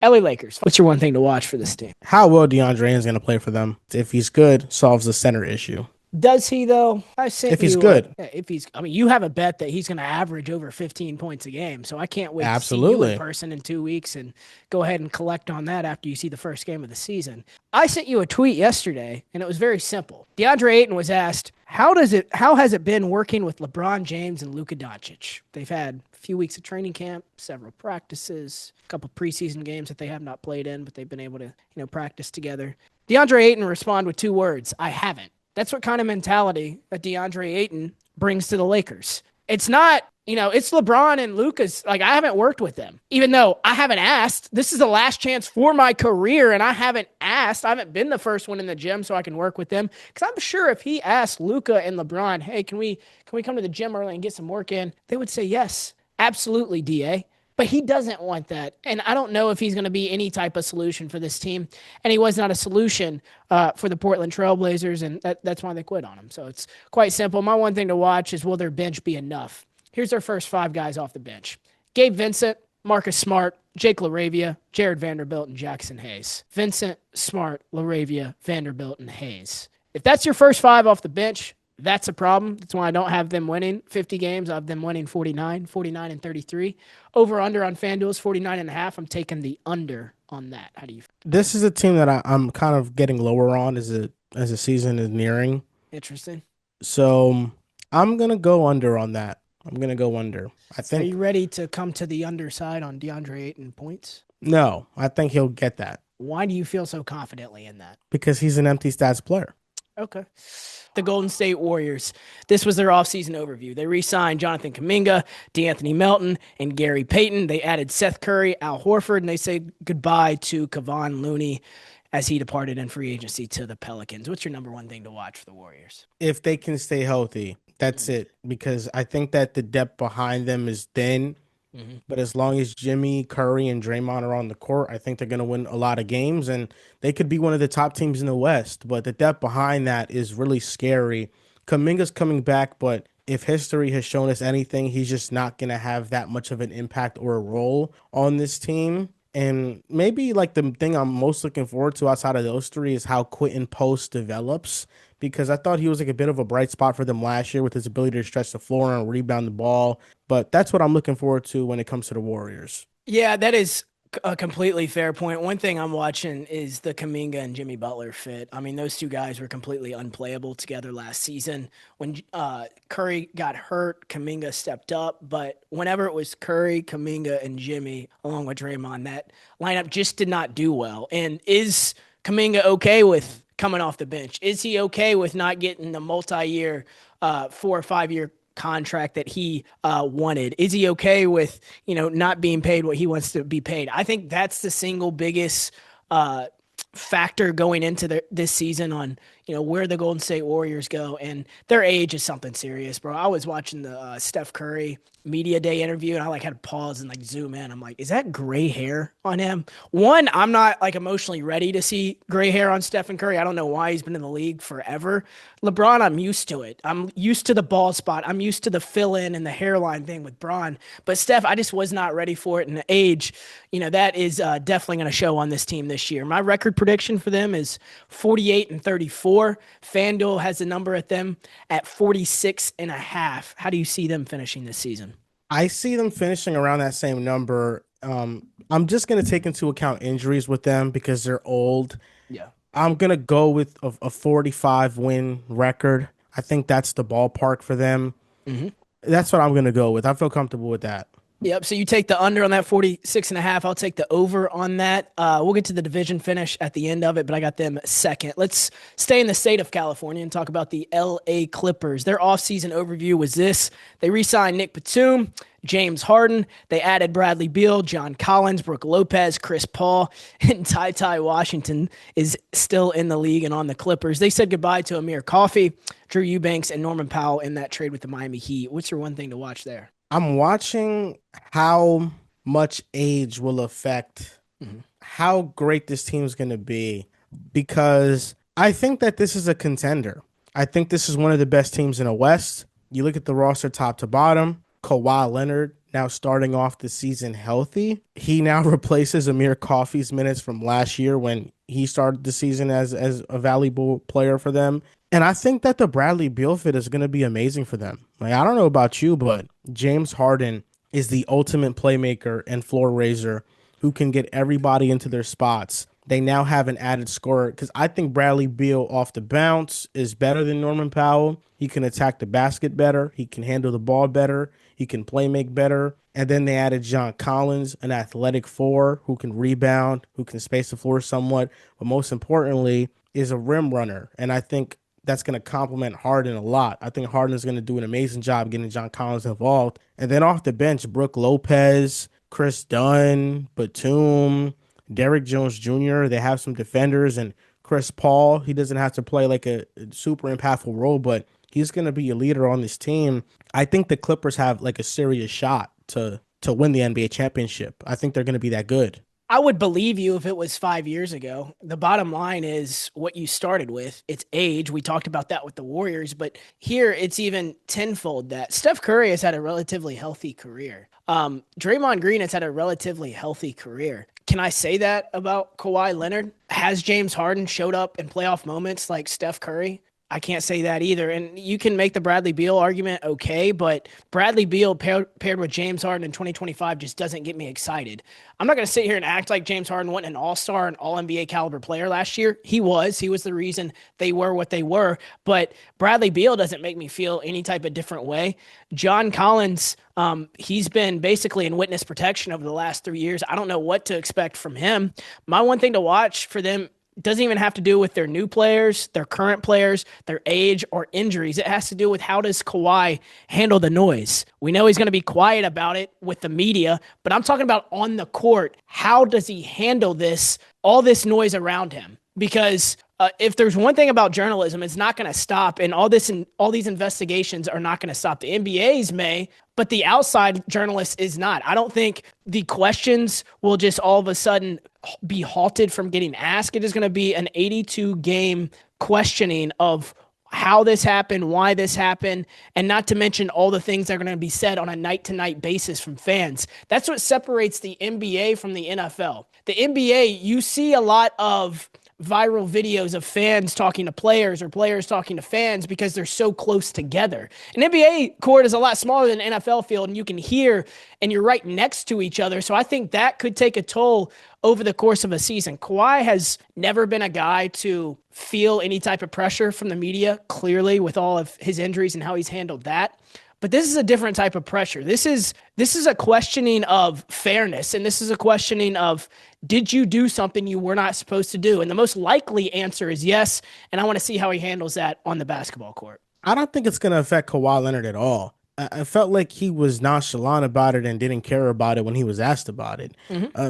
LA Lakers. What's your one thing to watch for this team? How well DeAndre Ayton's going to play for them. If he's good, solves the center issue. Does he though? I If sent he's you good, if he's I mean you have a bet that he's going to average over 15 points a game. So I can't wait to see you in absolutely. person in 2 weeks and go ahead and collect on that after you see the first game of the season. I sent you a tweet yesterday and it was very simple. DeAndre Ayton was asked, how has it been working with LeBron James and Luka Doncic? They've had a few weeks of training camp, several practices, a couple preseason games that they have not played in, but they've been able to, practice together. DeAndre Ayton responded with 2 words, I haven't. That's what kind of mentality that DeAndre Ayton brings to the Lakers. It's not, it's LeBron and Luka's. Like, I haven't worked with them, even though I haven't asked. This is the last chance for my career, and I haven't asked. I haven't been the first one in the gym so I can work with them. Because I'm sure if he asked Luka and LeBron, hey, can we come to the gym early and get some work in? They would say yes, absolutely, DA. But he doesn't want that. And I don't know if he's going to be any type of solution for this team. And he was not a solution for the Portland Trailblazers, and that's why they quit on him. So it's quite simple. My one thing to watch is, will their bench be enough? Here's their first 5 guys off the bench. Gabe Vincent, Marcus Smart, Jake LaRavia, Jared Vanderbilt, and Jackson Hayes. Vincent, Smart, LaRavia, Vanderbilt, and Hayes. If that's your first 5 off the bench, that's a problem. That's why I don't have them winning 50 games. I have them winning 49 and 33. Over under on FanDuel's 49 and a half. I'm taking the under on that. How do you feel? This is a team that I'm kind of getting lower on as the season is nearing. Interesting. So I'm gonna go under on that. I'm gonna go under. I Are think you ready to come to the underside on DeAndre Ayton points? no. I think he'll get that Why do you feel so confidently in that? because he's an empty stats player. Okay. The Golden State Warriors. This was their offseason overview. They re-signed Jonathan Kuminga, DeAnthony Melton, and Gary Payton. They added Seth Curry, Al Horford, and they said goodbye to Kevon Looney as he departed in free agency to the Pelicans. What's your number one thing to watch for the Warriors? If they can stay healthy, that's it. Because I think that the depth behind them is thin. But as long as Jimmy, Curry, and Draymond are on the court, I think they're going to win a lot of games, and they could be one of the top teams in the West. But the depth behind that is really scary. Kuminga's coming back, but if history has shown us anything, he's just not going to have that much of an impact or a role on this team. And maybe like the thing I'm most looking forward to outside of those 3 is how Quentin Post develops, because I thought he was like a bit of a bright spot for them last year with his ability to stretch the floor and rebound the ball. But that's what I'm looking forward to when it comes to the Warriors. Yeah, that is a completely fair point. One thing I'm watching is the Kuminga and Jimmy Butler fit. I mean, those 2 guys were completely unplayable together last season. When Curry got hurt, Kuminga stepped up. But whenever it was Curry, Kuminga, and Jimmy, along with Draymond, that lineup just did not do well. And is Kuminga okay with coming off the bench? Is he okay with not getting the multi-year, 4 or 5 year contract that he wanted? Is he okay with, not being paid what he wants to be paid? I think that's the single biggest factor going into this season on, where the Golden State Warriors go. And their age is something serious, bro. I was watching the Steph Curry media day interview and I had to pause and zoom in. I'm like, is that gray hair on him? One, I'm not emotionally ready to see gray hair on Stephen Curry. I don't know why. He's been in the league forever. LeBron, I'm used to it. I'm used to the bald spot. I'm used to the fill in and the hairline thing with Bron. But Steph, I just was not ready for it. And the age, that is definitely going to show on this team this year. My record prediction for them is 48 and 34. FanDuel has the number at them at 46 and a half. How do you see them finishing this season? I see them finishing around that same number. I'm just going to take into account injuries with them because they're old. Yeah. I'm going to go with a 45 win record. I think that's the ballpark for them. That's what I'm going to go with. I feel comfortable with that. Yep. So you take the under on that 46 and a half. I'll take the over on that. We'll get to the division finish at the end of it, but I got them second. Let's stay in the state of California and talk about the LA Clippers. Their offseason overview was this. They re-signed Nick Batum, James Harden. They added Bradley Beal, John Collins, Brooke Lopez, Chris Paul, and Ty Washington is still in the league and on the Clippers. They said goodbye to Amir Coffey, Drew Eubanks, and Norman Powell in that trade with the Miami Heat. What's your one thing to watch there? I'm watching how much age will affect how great this team's going to be, because I think that this is a contender. I think this is one of the best teams in the West. You look at the roster top to bottom: Kawhi Leonard, now starting off the season healthy. He now replaces Amir Coffey's minutes from last year when he started the season as a valuable player for them. And I think that the Bradley Beal fit is going to be amazing for them. Like, I don't know about you, but James Harden is the ultimate playmaker and floor raiser who can get everybody into their spots. They now have an added scorer because I think Bradley Beal off the bounce is better than Norman Powell. He can attack the basket better. He can handle the ball better. He can play make better. And then they added John Collins, an athletic four who can rebound, who can space the floor somewhat, but most importantly, is a rim runner. And I think that's going to complement Harden a lot. I think Harden is going to do an amazing job getting John Collins involved. And then off the bench, Brooke Lopez, Chris Dunn, Batum, Derrick Jones Jr. They have some defenders and Chris Paul. He doesn't have to play like a super impactful role, but he's going to be a leader on this team. I think the Clippers have like a serious shot to win the NBA championship. I think they're going to be that good. I would believe you if it was 5 years ago. The bottom line is what you started with. It's age. We talked about that with the Warriors, but here it's even tenfold that. Steph Curry has had a relatively healthy career. Draymond Green has had a relatively healthy career. Can I say that about Kawhi Leonard? Has James Harden showed up in playoff moments like Steph Curry? I can't say that either. And you can make the Bradley Beal argument, okay, but Bradley Beal paired with James Harden in 2025 just doesn't get me excited. I'm not going to sit here and act like James Harden wasn't an all-star, an all-NBA caliber player last year. He was. He was the reason they were what they were. But Bradley Beal doesn't make me feel any type of different way. John Collins, he's been basically in witness protection over the last 3 years. I don't know what to expect from him. My one thing to watch for them doesn't even have to do with their new players, their current players, their age, or injuries. It has to do with how does Kawhi handle the noise. We know he's going to be quiet about it with the media, but I'm talking about on the court. How does he handle this, all this noise around him? Because if there's one thing about journalism, it's not going to stop, and all these investigations are not going to stop. The NBA's may, but the outside journalist is not. I don't think the questions will just all of a sudden be halted from getting asked. It is going to be an 82 game questioning of how this happened, why this happened, and not to mention all the things that are going to be said on a night-to-night basis from fans. That's what separates the NBA from the NFL. The NBA, you see a lot of viral videos of fans talking to players or players talking to fans because they're so close together. An NBA court is a lot smaller than an NFL field, and you can hear and you're right next to each other. So I think that could take a toll over the course of a season. Kawhi has never been a guy to feel any type of pressure from the media, clearly, with all of his injuries and how he's handled that. But this is a different type of pressure. This is a questioning of fairness, and this is a questioning of, did you do something you were not supposed to do? And the most likely answer is yes, and I want to see how he handles that on the basketball court. I don't think it's going to affect Kawhi Leonard at all. I felt like he was nonchalant about it and didn't care about it when he was asked about it.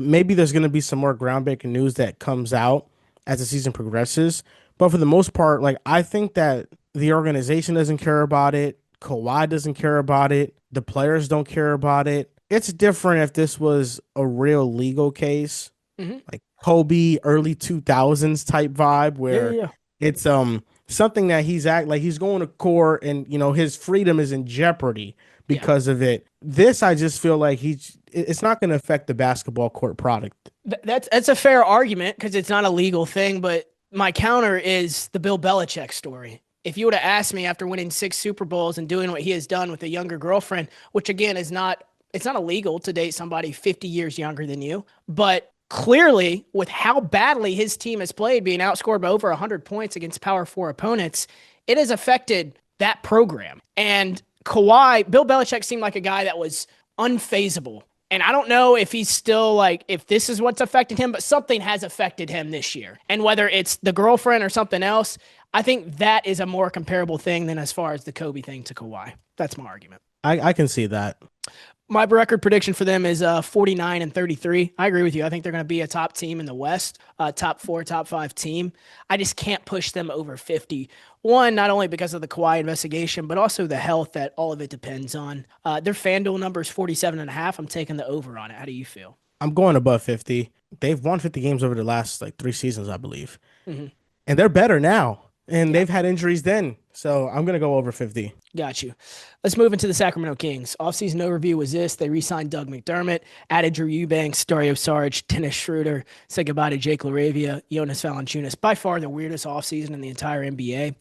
Maybe there's going to be some more groundbreaking news that comes out as the season progresses. But for the most part, like, I think that the organization doesn't care about it. Kawhi doesn't care about it. The players don't care about it. It's different if this was a real legal case, like Kobe early 2000s type vibe, where it's something that he's going to court and his freedom is in jeopardy because of it. This, I just feel like it's not going to affect the basketball court product. That's a fair argument because it's not a legal thing, but my counter is the Bill Belichick story. If you would have asked me after winning 6 Super Bowls and doing what he has done with a younger girlfriend, which again it's not illegal to date somebody 50 years younger than you, but clearly with how badly his team has played, being outscored by over 100 points against Power 4 opponents, it has affected that program. And Kawhi, Bill Belichick seemed like a guy that was unfazable. And I don't know if he's still if this is what's affected him, but something has affected him this year. And whether it's the girlfriend or something else, I think that is a more comparable thing than as far as the Kobe thing to Kawhi. That's my argument. I can see that. My record prediction for them is 49-33. I agree with you. I think they're going to be a top team in the West, top 4, top 5 team. I just can't push them over 50. One, not only because of the Kawhi investigation, but also the health that all of it depends on. Their FanDuel number is 47.5. I'm taking the over on it. How do you feel? I'm going above 50. They've won 50 games over the last 3 seasons, I believe. And they're better now. And they've had injuries then. So I'm going to go over 50. Got you. Let's move into the Sacramento Kings. Offseason overview was this. They re-signed Doug McDermott, added Drew Eubanks, Dario Saric, Dennis Schroeder, said goodbye to Jake LaRavia, Jonas Valanciunas. By far the weirdest offseason in the entire NBA.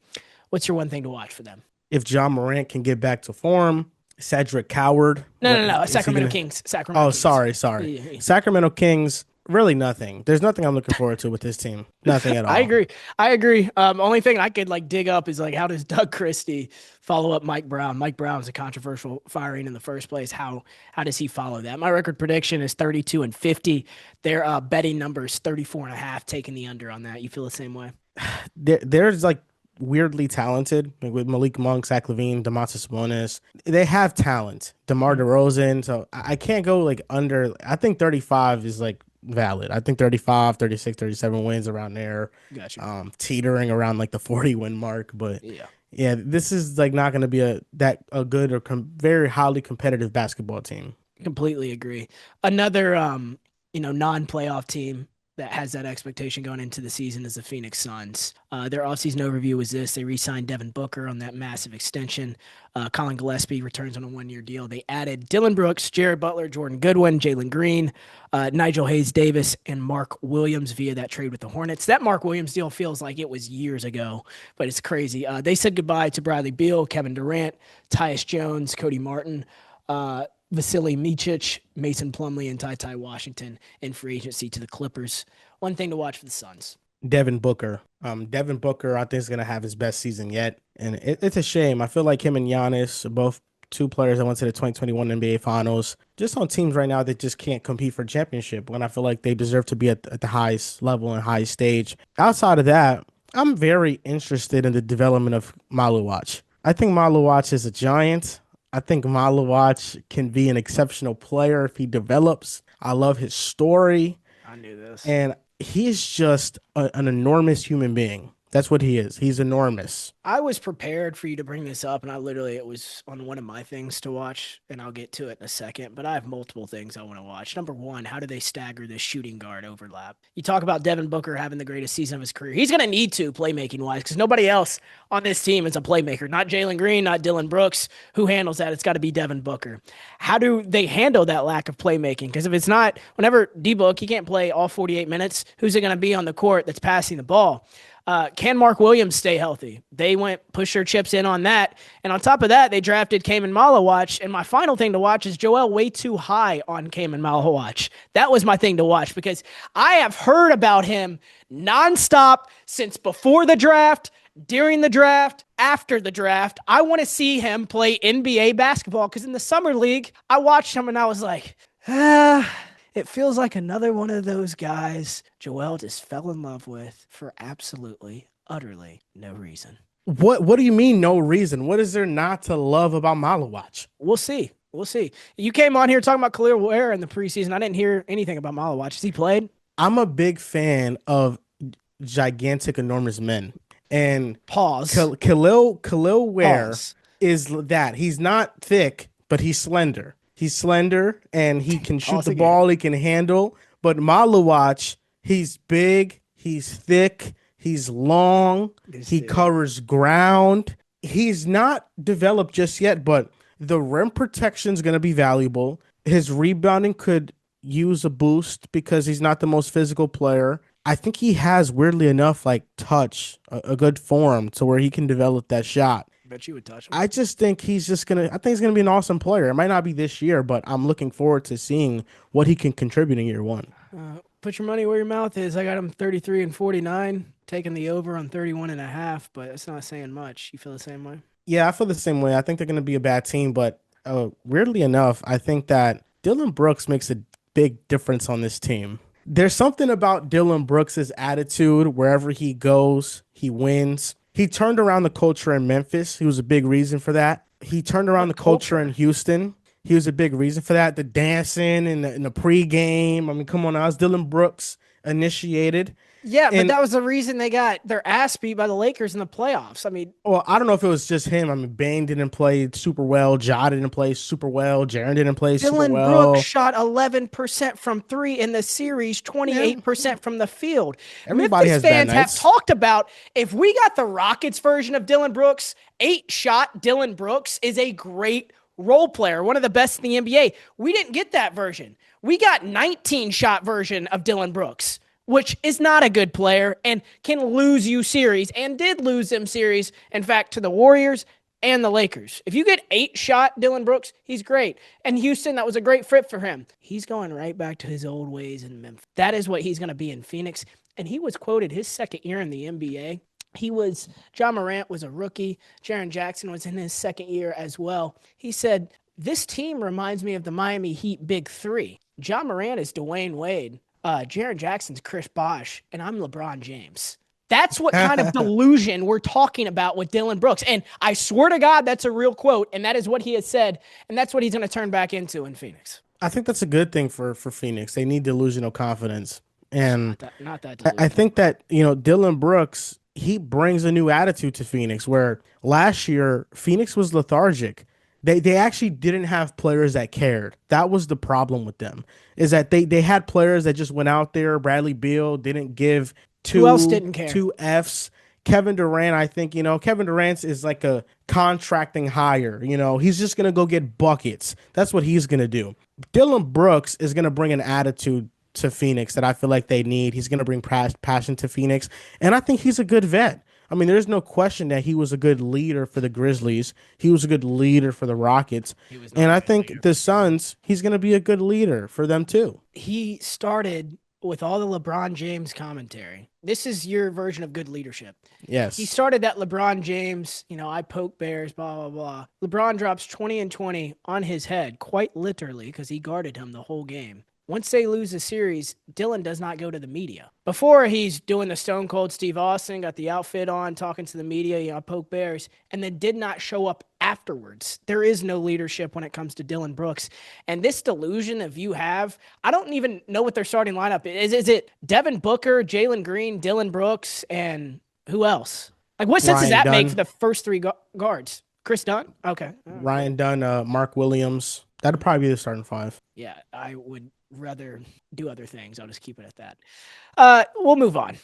What's your one thing to watch for them? If John Morant can get back to form, Cedric Coward, No, what no, no. is he Sacramento gonna? Kings. Sacramento Oh, Kings. sorry. Yeah, yeah. Sacramento Kings, really nothing. There's nothing I'm looking forward to with this team. Nothing at I all. agree. I agree. Only thing I could like dig up is like how does Doug Christie follow up Mike Brown? Mike Brown's a controversial firing in the first place. How does he follow that? My record prediction is 32-50. Their betting number is 34.5, taking the under on that. You feel the same way? There's like weirdly talented like with Malik Monk, Zach LaVine, Domantas Sabonis. They have talent. DeMar DeRozan. So I can't go like under. I think 35 is like valid. I think 35, 36, 37 wins around there. Gotcha. Teetering around like the 40 win mark. But Yeah. yeah, this is like not going to be a good or very highly competitive basketball team. Completely agree. Another non-playoff team that has that expectation going into the season is the Phoenix Suns. Their offseason overview was this. They re-signed Devin Booker on that massive extension. Colin Gillespie returns on a one-year deal. They added Dylan Brooks, Jared Butler, Jordan Goodwin, Jalen Green, Nigel Hayes-Davis, and Mark Williams via that trade with the Hornets. That Mark Williams deal feels like it was years ago, but it's crazy. They said goodbye to Bradley Beal, Kevin Durant, Tyus Jones, Cody Martin, Vasily Micic, Mason Plumlee, and Ty Washington in free agency to the Clippers. One thing to watch for the Suns. Devin Booker. Devin Booker, I think, is going to have his best season yet. And it's a shame. I feel like him and Giannis are both two players that went to the 2021 NBA Finals, just on teams right now that just can't compete for championship when I feel like they deserve to be at the highest level and highest stage. Outside of that, I'm very interested in the development of Maluach. I think Maluach is a giant. I think Maluach can be an exceptional player if he develops. I love his story. I knew this. And he's just an enormous human being. That's what he is. He's enormous. I was prepared for you to bring this up, and it was on one of my things to watch, and I'll get to it in a second. But I have multiple things I want to watch. Number one, how do they stagger this shooting guard overlap? You talk about Devin Booker having the greatest season of his career. He's going to need to, playmaking wise, because nobody else on this team is a playmaker. Not Jalen Green, not Dylan Brooks. Who handles that? It's got to be Devin Booker. How do they handle that lack of playmaking? Because if it's not, whenever D-Book, he can't play all 48 minutes, who's it going to be on the court that's passing the ball? Can Mark Williams stay healthy? They push their chips in on that. And on top of that, they drafted Kaman Malawach. And my final thing to watch is Joel way too high on Kaman Malawach. That was my thing to watch because I have heard about him nonstop since before the draft, during the draft, after the draft. I want to see him play NBA basketball because in the summer league, I watched him and I was like, it feels like another one of those guys Joel just fell in love with for absolutely, utterly no reason. What do you mean no reason? What is there not to love about Malawach? We'll see. We'll see. You came on here talking about Khalil Ware in the preseason. I didn't hear anything about Malawach. Has he played? I'm a big fan of gigantic, enormous men. And Pause. Khalil Ware Pause. is that. He's not thick, but he's slender. He's slender and he can shoot the ball. He can handle. But Malawach, he's big. He's thick. He's long. He covers ground. He's not developed just yet, but the rim protection is going to be valuable. His rebounding could use a boost because he's not the most physical player. I think he has, weirdly enough, like touch, a good form to where he can develop that shot. Bet you would touch him. I just think he's gonna be an awesome player. It might not be this year, but I'm looking forward to seeing what he can contribute in year one. Put your money where your mouth is. I got him 33-49, taking the over on 31.5, but it's not saying much. You feel the same way? Yeah, I feel the same way. I think they're gonna be a bad team, but weirdly enough, I think that Dylan Brooks makes a big difference on this team. There's something about Dylan Brooks' attitude. Wherever he goes, he wins. He turned around the culture in Memphis. He was a big reason for that. He turned around the culture in Houston. He was a big reason for that. The dancing and the pregame. I mean, come on now. It's Dylan Brooks. initiated. Yeah, but And that was the reason they got their ass beat by the Lakers in the playoffs. I mean, well, I don't know if it was just him. I mean, Bane didn't play super well. Ja didn't play super well. Jaren didn't play super Dylan Brooks well. shot 11% from three in the series, Yeah, 28% from the field. everybody Memphis has bad fans have nights. talked about if we got the Rockets version of Dylan Brooks, 8 shot Dylan Brooks is a great role player, one of the best in the NBA. We didn't get that version. We got 19 shot version of Dylan Brooks, which is not a good player and can lose you series and did lose them series, in fact, to the Warriors and the Lakers. If you get 8 shot Dylan Brooks, he's great. And Houston, that was a great fit for him. He's going right back to his old ways in Memphis. That is what he's going to be in Phoenix. And he was quoted his second year in the NBA. John Morant was a rookie. Jaren Jackson was in his second year as well. He said, "This team reminds me of the Miami Heat Big Three. John Morant is Dwayne Wade. Jaren Jackson's Chris Bosh, and I'm LeBron James." That's what kind of delusion we're talking about with Dylan Brooks. And I swear to God, that's a real quote. And that is what he has said. And that's what he's going to turn back into in Phoenix. I think that's a good thing for Phoenix. They need delusional confidence. And Not that I delusional. think that, Dylan Brooks, he brings a new attitude to Phoenix where last year Phoenix was lethargic. They actually didn't have players that cared. That was the problem with them. Is that they had players that just went out there. Bradley Beal didn't give Who else two didn't care? two Fs. Kevin Durant, I think, Kevin Durant is like a contracting hire. He's just gonna go get buckets. That's what he's gonna do. Dylan Brooks is gonna bring an attitude to Phoenix that I feel like they need. He's gonna bring passion to Phoenix, and I think he's a good vet. I mean, there's no question that he was a good leader for the Grizzlies. He was a good leader for the Rockets. He was not And a I good think leader. the Suns, he's going to be a good leader for them too. He started with all the LeBron James commentary. This is your version of good leadership. He Yes. started that LeBron James, I poke bears, blah, blah, blah. LeBron drops 20 and 20 on his head, quite literally, because he guarded him the whole game. Once they lose the series, Dylan does not go to the media. Before, he's doing the Stone Cold Steve Austin, got the outfit on, talking to the media, poke bears, and then did not show up afterwards. There is no leadership when it comes to Dylan Brooks. And this delusion that you have, I don't even know what their starting lineup is. Is it Devin Booker, Jalen Green, Dylan Brooks, and who else? Like, what sense does Ryan that make for Dunn, the first three guards? Chris Dunn? Okay. Ryan Dunn, Mark Williams. That'd probably be the starting five. Yeah, I would rather do other things. I'll just keep it at that. We'll move on.